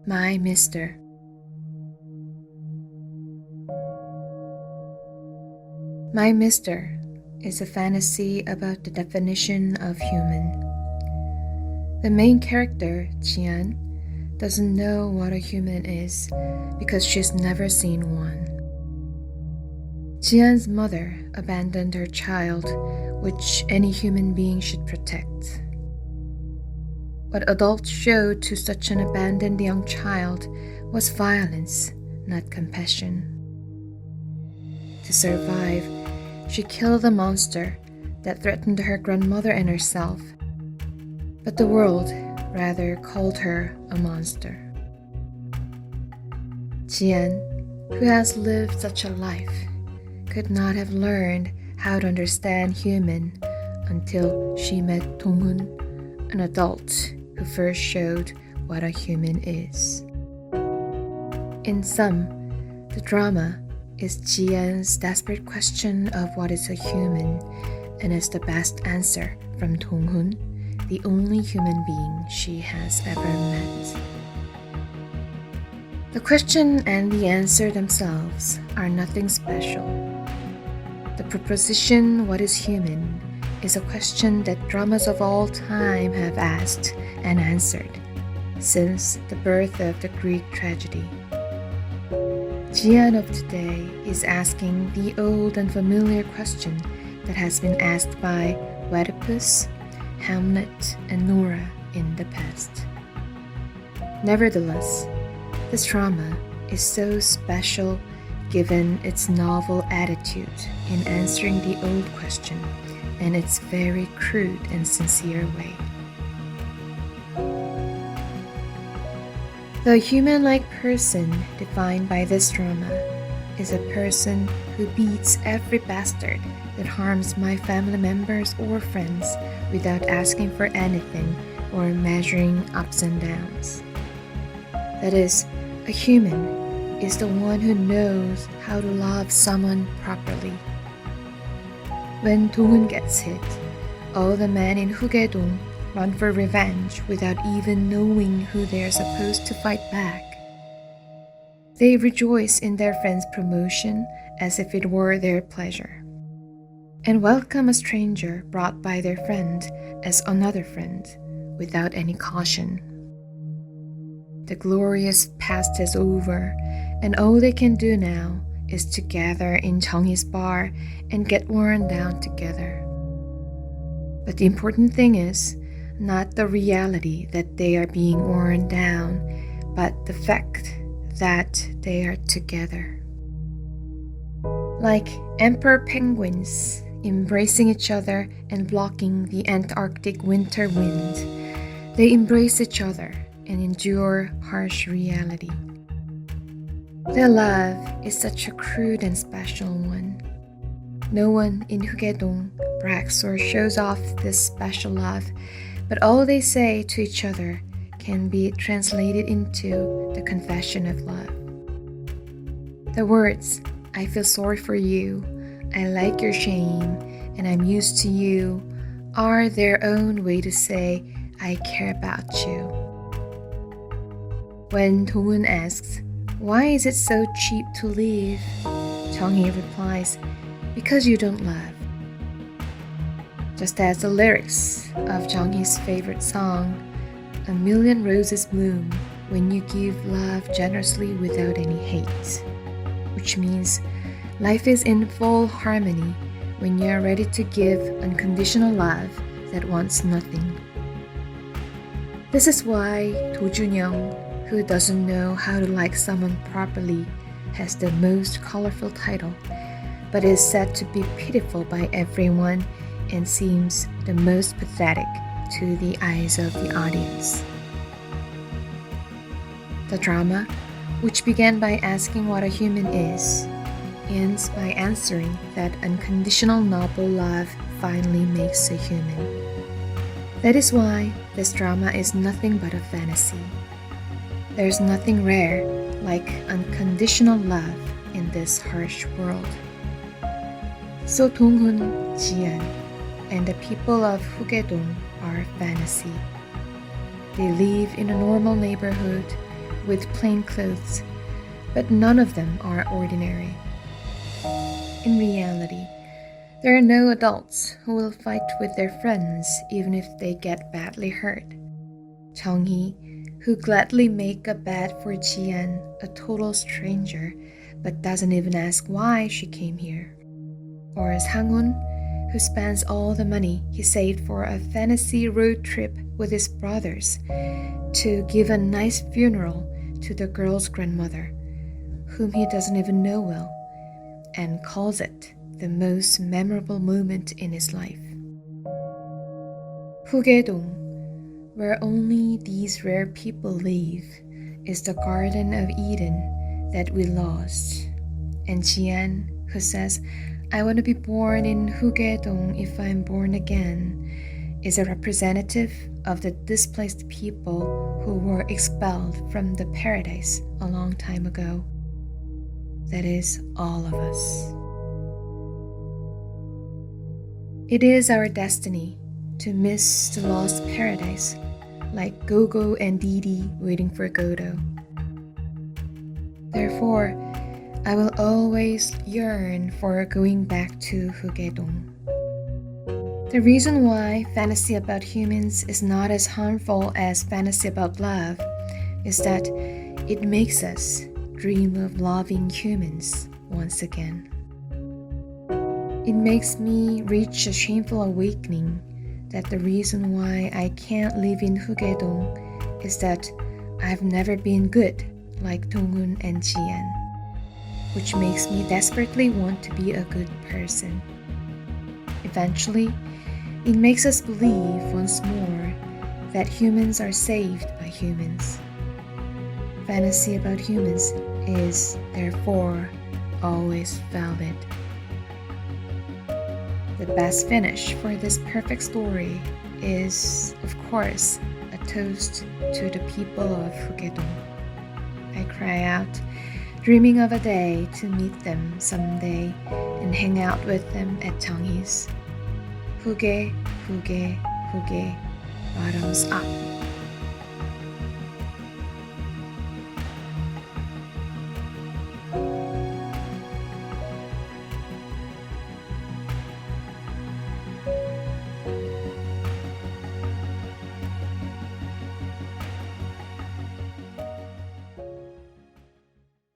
My Mister. My Mister is a fantasy about the definition of human. The main character, Jian, doesn't know what a human is because she's never seen one. Jian's mother abandoned her child, which any human being should protect. What adults showed to such an abandoned young child was violence, not compassion. To survive, she killed a monster that threatened her grandmother and herself, but the world rather called her a monster. Jian, who has lived such a life, could not have learned how to understand human until she met Dong-hun, an adult who first showed what a human is. In sum, the drama is Jian's desperate question of what is a human, and is the best answer from Dong-hun, the only human being she has ever met. The question and the answer themselves are nothing special. The proposition, what is human, is a question that dramas of all time have asked and answered since the birth of the Greek tragedy. Jian of today is asking the old and familiar question that has been asked by Oedipus, Hamlet, and Nora in the past. Nevertheless, this drama is so special given its novel attitude in answering the old question and its very crude and sincere way. The human-like person defined by this drama is a person who beats every bastard that harms my family members or friends without asking for anything or measuring ups and downs. That is, a human is the one who knows how to love someone properly. When Dong-hun gets hit, all the men in Hugedong run for revenge without even knowing who they are supposed to fight back. They rejoice in their friend's promotion as if it were their pleasure, and welcome a stranger brought by their friend as another friend without any caution. The glorious past is over, and all they can do now is to gather in Jeonghi's bar and get worn down together. But the important thing is not the reality that they are being worn down, but the fact that they are together. Like emperor penguins embracing each other and blocking the Antarctic winter wind, they embrace each other and endure harsh reality. Their love is such a crude and special one. No one in Hugedong brags or shows off this special love, but all they say to each other can be translated into the confession of love. The words, "I feel sorry for you," "I like your shame," and "I'm used to you," are their own way to say, "I care about you." When Dong-hun asks, "Why is it so cheap to leave?" Jeonghi replies, "Because you don't love." Just as the lyrics of Jeonghi's favorite song, "A million roses bloom when you give love generously without any hate," which means life is in full harmony when you're ready to give unconditional love that wants nothing. This is why Do Junyoung, who doesn't know how to like someone properly, has the most colorful title, but is said to be pitiful by everyone and seems the most pathetic to the eyes of the audience. The drama, which began by asking what a human is, ends by answering that unconditional noble love finally makes a human. That is why this drama is nothing but a fantasy. There's nothing rare like unconditional love in this harsh world. So Dong-hun, Jian, and the people of Hugedong are fantasy. They live in a normal neighborhood with plain clothes, but none of them are ordinary. In reality, there are no adults who will fight with their friends even if they get badly hurt. Chang-hee, who gladly make a bed for Jian, a total stranger, but doesn't even ask why she came here. Or Sang-hun, who spends all the money he saved for a fantasy road trip with his brothers to give a nice funeral to the girl's grandmother, whom he doesn't even know well, and calls it the most memorable moment in his life. Hugaedong, where only these rare people live, is the Garden of Eden that we lost. And Jian, who says, I want to be born in Hugaedong if I'm born again, is a representative of the displaced people who were expelled from the paradise a long time ago. That is, all of us. It is our destiny to miss the lost paradise, like Gogo and Didi waiting for Godot. Therefore, I will always yearn for going back to Hugaedong. The reason why fantasy about humans is not as harmful as fantasy about love is that it makes us dream of loving humans once again. It makes me reach a shameful awakening that the reason why I can't live in Hugaedong is that I've never been good like Dong-hun and Jian, which makes me desperately want to be a good person. Eventually, it makes us believe once more that humans are saved by humans. Fantasy about humans is, therefore, always valid. The best finish for this perfect story is, of course, a toast to the people of Hugaedong. I cry out, dreaming of a day to meet them someday and hang out with them at Chang-hee's. Huge, Huge, Huge, bottoms up.